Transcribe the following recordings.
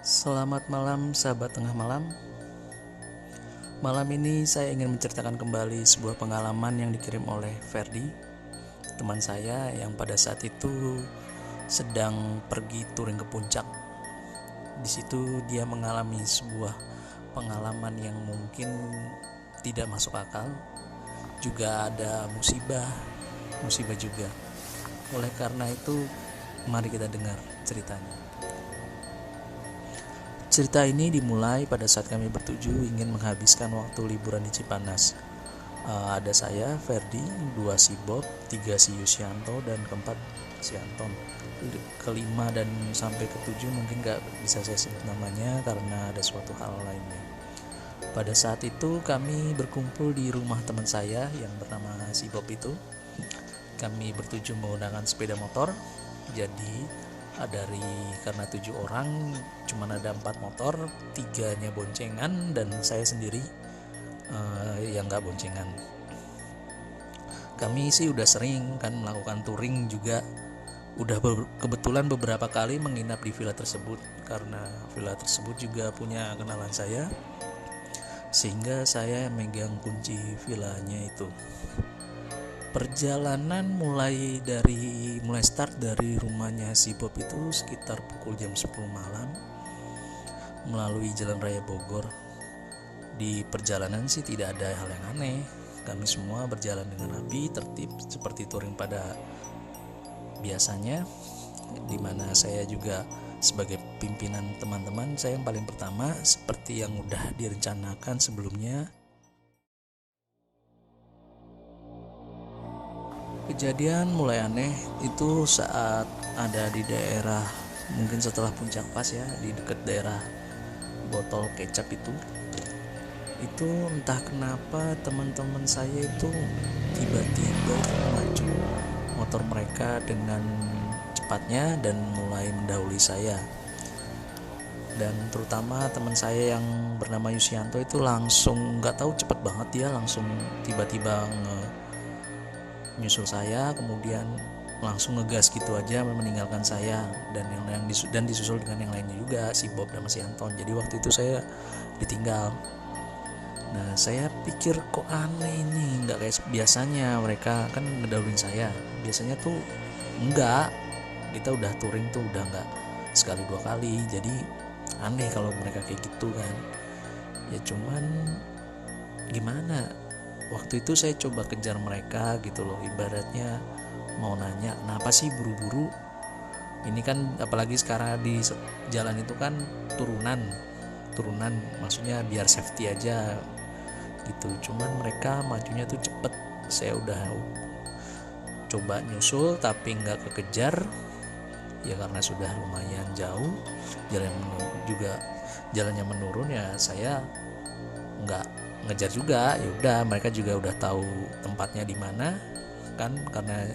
Selamat malam sahabat tengah malam. Malam ini saya ingin menceritakan kembali sebuah pengalaman yang dikirim oleh Ferdi, teman saya yang pada saat itu sedang pergi touring ke puncak. Di situ dia mengalami sebuah pengalaman yang mungkin tidak masuk akal. Juga ada musibah juga. Oleh karena itu, mari kita dengar ceritanya. Cerita ini dimulai pada saat kami bertuju ingin menghabiskan waktu liburan di Cipanas. Ada saya, Ferdi, 2 si Bob, 3 si Yusianto, dan keempat si Anton. Kelima dan sampai ketujuh mungkin gak bisa saya sebut namanya karena ada suatu hal lainnya. Pada saat itu kami berkumpul di rumah teman saya yang bernama si Bob itu. Kami bertuju menggunakan sepeda motor. Jadi karena 7 orang cuman ada 4 motor, 3-nya boncengan dan saya sendiri yang gak boncengan. Kami sih udah sering kan melakukan touring juga, udah kebetulan beberapa kali menginap di villa tersebut karena villa tersebut juga punya kenalan saya, sehingga saya megang kunci villanya itu. Perjalanan mulai start dari rumahnya si Bob itu sekitar pukul jam 10 malam melalui Jalan Raya Bogor. Di perjalanan sih tidak ada hal yang aneh. Kami semua berjalan dengan rapi, tertib seperti touring pada biasanya, dimana saya juga sebagai pimpinan teman-teman, saya yang paling pertama seperti yang udah direncanakan sebelumnya. Kejadian mulai aneh itu saat ada di daerah, mungkin setelah puncak pas ya, di dekat daerah botol kecap itu entah kenapa teman-teman saya itu tiba-tiba maju motor mereka dengan cepatnya dan mulai mendahului saya. Dan terutama teman saya yang bernama Yusianto itu langsung, nggak tahu cepet banget, dia langsung tiba-tiba nyusul saya, kemudian langsung ngegas gitu aja meninggalkan saya dan disusul dengan yang lainnya juga, si Bob dan si Anton. Jadi waktu itu saya ditinggal. Nah, saya pikir kok aneh ini, nggak kayak biasanya mereka kan ngedahuluin saya. Biasanya tuh enggak, kita udah touring tuh udah nggak sekali 2 kali, jadi aneh kalau mereka kayak gitu kan. Ya cuman gimana, waktu itu saya coba kejar mereka gitu loh, ibaratnya mau nanya kenapa sih buru-buru. Ini kan apalagi sekarang di jalan itu kan turunan maksudnya biar safety aja gitu. Cuman mereka majunya tuh cepet. Saya udah coba nyusul tapi nggak kekejar ya karena sudah lumayan jauh, jalannya menurun ya, saya nggak ngejar juga. Ya udah, mereka juga udah tahu tempatnya di mana kan, karena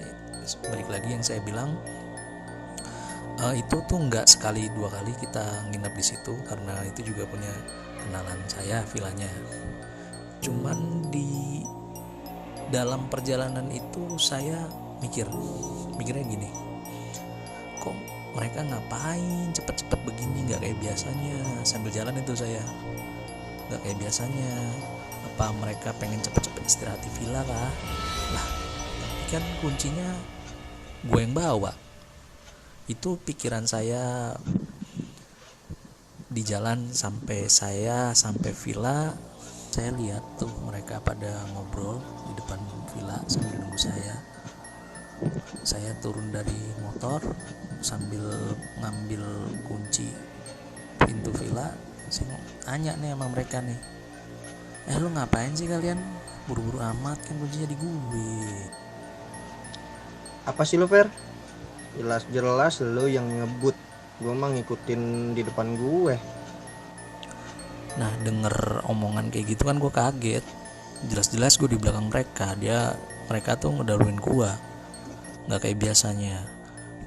balik lagi yang saya bilang, itu tuh nggak sekali 2 kali kita nginap di situ karena itu juga punya kenalan saya villanya. Cuman di dalam perjalanan itu saya mikirnya gini, kok mereka ngapain cepet-cepet begini, nggak kayak biasanya. Sambil jalan itu saya, nggak kayak biasanya. Apa mereka pengen cepet-cepet istirahat di villa kah? Lah, tapi kan kuncinya gue yang bawa. Itu pikiran saya di jalan sampai villa. Saya lihat tuh mereka pada ngobrol di depan villa sambil nunggu saya. Saya turun dari motor sambil ngambil kunci pintu villa. Saya tanya nih sama mereka nih, lu ngapain sih kalian buru-buru amat, kan kuncinya di gue. Apa sih lo, Fer? Jelas-jelas lo yang ngebut. Gue mah ngikutin di depan gue. Nah, denger omongan kayak gitu kan gue kaget. Jelas-jelas gue di belakang mereka tuh ngedahuluin gue, nggak kayak biasanya.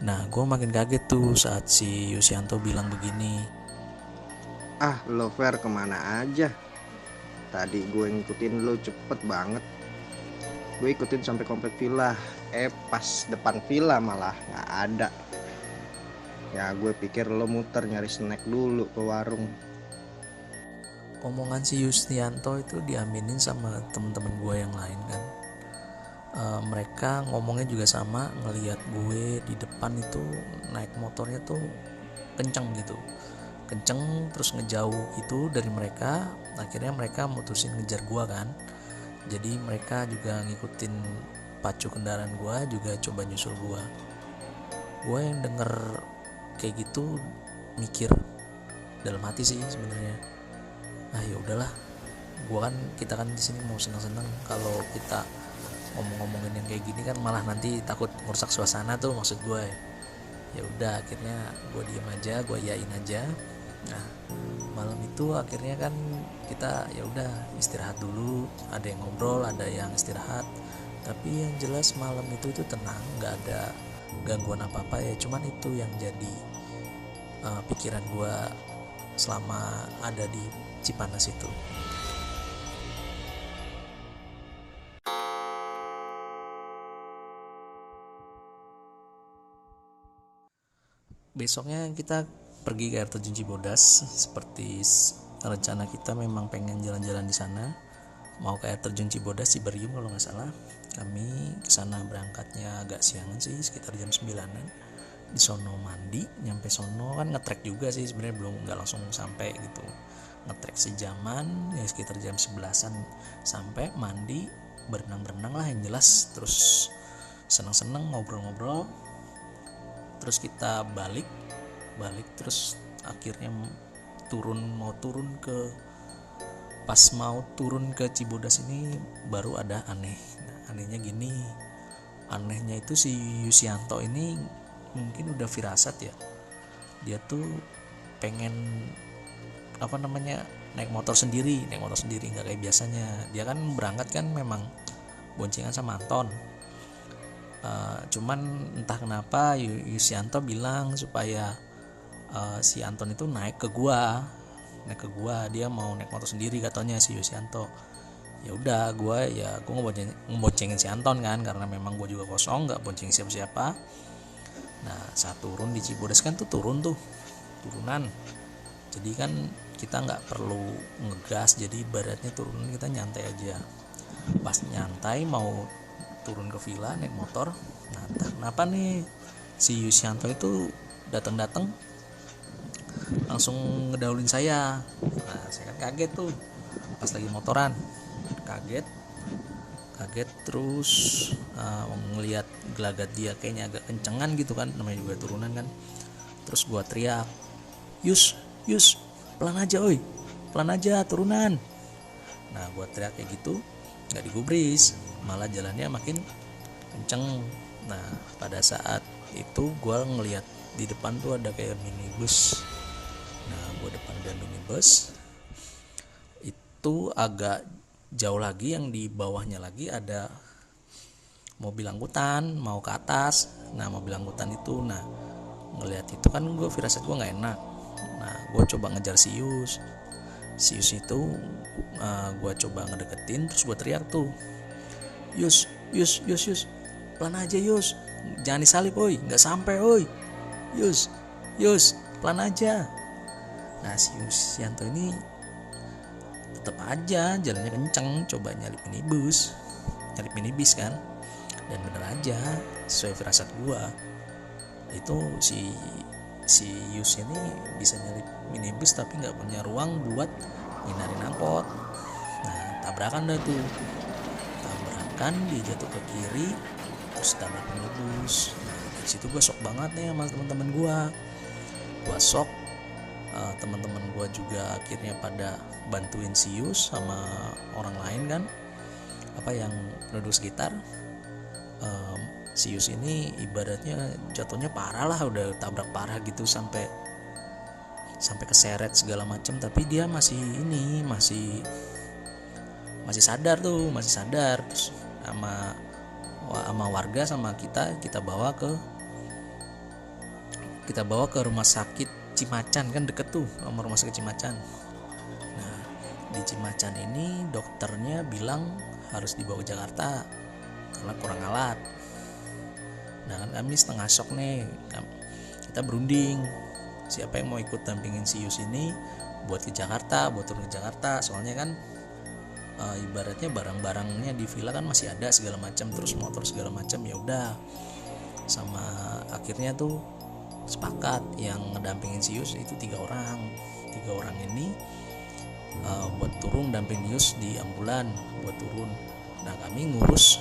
Nah, gue makin kaget tuh saat si Yusianto bilang begini. Ah, lo Fer kemana aja? Tadi gue ngikutin lo cepet banget. Gue ikutin sampai komplek villa. Pas depan villa malah nggak ada. Ya gue pikir lo muter nyari snack dulu ke warung. Omongan si Yustianto itu diaminin sama temen-temen gue yang lain kan. Mereka ngomongnya juga sama, ngelihat gue di depan itu naik motornya tuh kenceng gitu, kenceng terus ngejauh itu dari mereka. Akhirnya mereka mutusin ngejar gue kan, jadi mereka juga ngikutin pacu kendaraan gue, juga coba nyusul gue. Gue yang denger kayak gitu mikir dalam hati sih sebenarnya, ya udahlah, kita kan di sini mau seneng-seneng, kalau kita ngomong-ngomongin yang kayak gini kan malah nanti takut merusak suasana tuh maksud gue. Ya udah, akhirnya gue diem aja, gue yain aja. Nah, malam itu akhirnya kan kita ya udah istirahat dulu, ada yang ngobrol, ada yang istirahat. Tapi yang jelas malam itu tenang, nggak ada gangguan apa-apa ya. Cuman itu yang jadi pikiran gue selama ada di Cipanas itu. Besoknya kita pergi ke air terjun Cibodas. Seperti rencana kita memang pengen jalan-jalan di sana, mau ke air terjun Cibodas, Ciberium kalau nggak salah. Kami kesana berangkatnya agak siangan sih, sekitar jam 9-an. Di sono mandi, nyampe sono kan ngetrek juga sih sebenarnya, belum nggak langsung sampai gitu, ngetrek sejaman ya, sekitar jam 11-an sampai, mandi, berenang lah yang jelas, terus seneng-seneng ngobrol-ngobrol. Terus kita balik terus akhirnya mau turun ke Cibodas ini baru ada aneh. Nah, anehnya gini, anehnya itu si Yusianto ini mungkin udah firasat ya, dia tuh pengen naik motor sendiri, nggak kayak biasanya. Dia kan berangkat kan memang boncengan sama Anton. Cuman entah kenapa Yusianto bilang supaya si Anton itu naik ke gua, dia mau naik motor sendiri katanya si Yusianto. Ya udah, gue ngeboncengin si Anton kan, karena memang gue juga kosong, nggak bonceng siapa-siapa. Nah, saat turun di Cibodas kan turunan, jadi kan kita nggak perlu ngegas, jadi ibaratnya turunan kita nyantai aja. Pas nyantai mau turun ke villa naik motor, nah entah kenapa nih si Yusianto itu datang langsung ngedahuluin saya. Nah, saya kan kaget tuh pas lagi motoran, kaget terus ngelihat gelagat dia kayaknya agak kencengan gitu kan, namanya juga turunan kan. Terus gua teriak, Yus pelan aja turunan. Nah, gua teriak kayak gitu, nggak digubris, malah jalannya makin kenceng. Nah, pada saat itu gue ngelihat di depan tuh ada kayak minibus. Nah, gue depan ada minibus, itu agak jauh lagi, yang di bawahnya lagi ada mobil angkutan mau ke atas. Nah, mobil angkutan itu, nah ngelihat itu kan gue firasat gue nggak enak. Nah, gue coba ngejar si Yus itu, gue coba ngedeketin, terus gue teriak tuh, Yus, pelan aja Yus, jangan disalip oi, nggak sampai oi, Yus, pelan aja. Nah, si Yusianto ini tetap aja jalannya kenceng, coba nyalip minibus kan, dan bener aja sesuai firasat gua, itu si Yus ini bisa nyalip minibus tapi nggak punya ruang buat ngindarin angkot. Nah, tabrakan dah tuh, dia jatuh ke kiri, terus tabrak minibus. Nah, dari situ gue shock banget nih sama teman-teman gue shock. Teman-teman gue juga akhirnya pada bantuin si Yus sama orang lain kan, yang penduduk sekitar. Si Yus ini ibaratnya jatuhnya parah lah, udah tabrak parah gitu, sampai keseret segala macam, tapi dia masih sadar. Terus sama warga sama kita bawa ke rumah sakit Cimacan, kan deket tuh sama rumah sakit Cimacan. Nah, di Cimacan ini dokternya bilang harus dibawa ke Jakarta karena kurang alat. Nah, kan kami setengah shock nih, kita berunding siapa yang mau ikut dampingin si Yus ini buat ke Jakarta, buat turun ke Jakarta. Soalnya kan ibaratnya barang-barangnya di villa kan masih ada segala macam, terus motor segala macam. Ya udah, sama akhirnya tuh sepakat yang ngedampingin si Yus itu 3 orang ini buat turun dampingin Yus di ambulan buat turun. Nah kami ngurus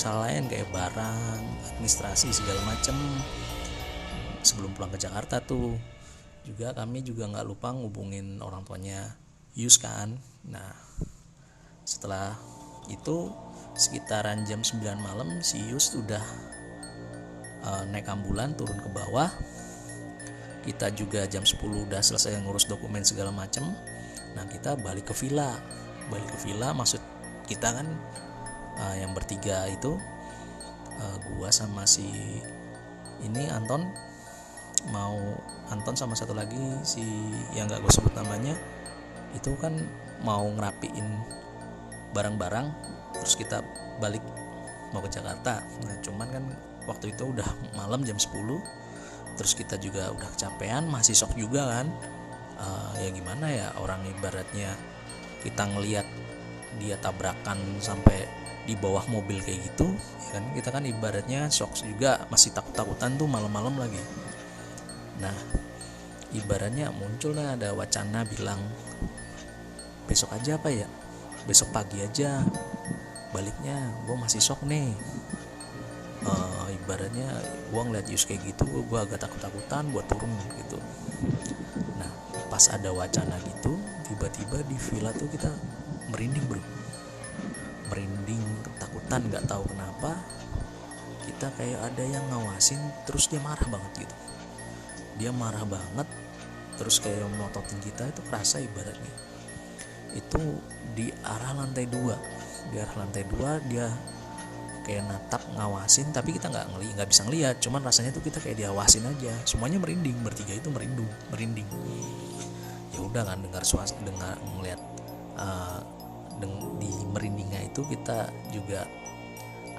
hal lain kayak barang, administrasi segala macam sebelum pulang ke Jakarta tuh. Juga kami juga nggak lupa ngubungin orang tuanya Yus kan. Nah setelah itu sekitaran jam 9 malam si Yus udah naik ambulan turun ke bawah. Kita juga jam 10 udah selesai ngurus dokumen segala macam. Nah kita balik ke villa maksud kita kan yang bertiga itu, gua sama si ini Anton sama satu lagi si yang gak gue sebut namanya itu kan mau ngerapiin barang-barang terus kita balik mau ke Jakarta. Nah cuman kan waktu itu udah malam jam 10, terus kita juga udah kecapean, masih shock juga kan. Ya gimana ya, orang ibaratnya kita ngelihat dia tabrakan sampai di bawah mobil kayak gitu ya kan, kita kan ibaratnya shock juga, masih takut-takutan tuh malam-malam lagi. Nah ibaratnya munculnya ada wacana bilang besok aja apa ya, besok pagi aja baliknya, gue masih shock nih. Ibaratnya gue ngeliat Yus kayak gitu, gue agak takut-takutan buat turun gitu. Nah pas ada wacana gitu, tiba-tiba di villa tuh kita merinding bro, merinding ketakutan, nggak tahu kenapa. Kita kayak ada yang ngawasin, terus dia marah banget gitu. Dia marah banget, terus kayak melototin kita. Itu kerasa ibaratnya itu di arah lantai 2 dia kayak natap ngawasin, tapi kita nggak bisa ngeliat, cuman rasanya tuh kita kayak diawasin aja. Semuanya merinding, bertiga itu merinding. Ya udah kan, dengar ngeliat di merindingnya itu kita juga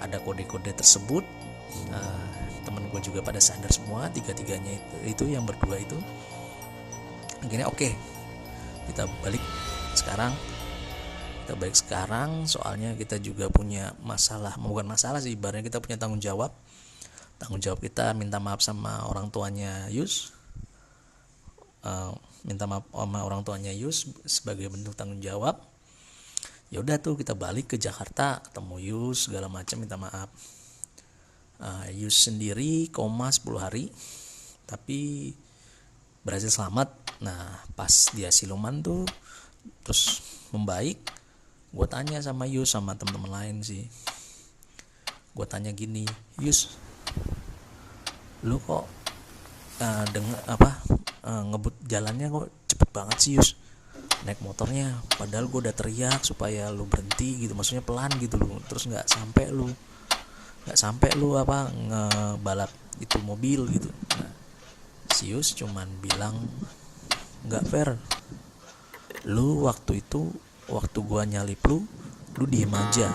ada kode-kode tersebut. Temen gue juga pada sadar semua, tiga-tiganya itu yang berdua itu. Akhirnya oke, kita balik sekarang soalnya kita juga punya masalah, bukan masalah sih, ibaratnya kita punya tanggung jawab kita minta maaf sama orang tuanya Yus, sebagai bentuk tanggung jawab. Ya udah tuh kita balik ke Jakarta, ketemu Yus segala macam, minta maaf. Yus sendiri koma 10 hari tapi berhasil selamat. Nah pas dia siluman tuh terus membaik, gue tanya sama Yus sama teman-teman lain sih, gue tanya gini, Yus lu kok ngebut jalannya kok cepet banget sih Yus, naik motornya, padahal gue udah teriak supaya lu berhenti gitu, maksudnya pelan gitu lu, terus nggak sampai lu ngebalap itu mobil gitu. Nah, si Yus cuman bilang, nggak fair, lu waktu gua nyalip lu diem aja,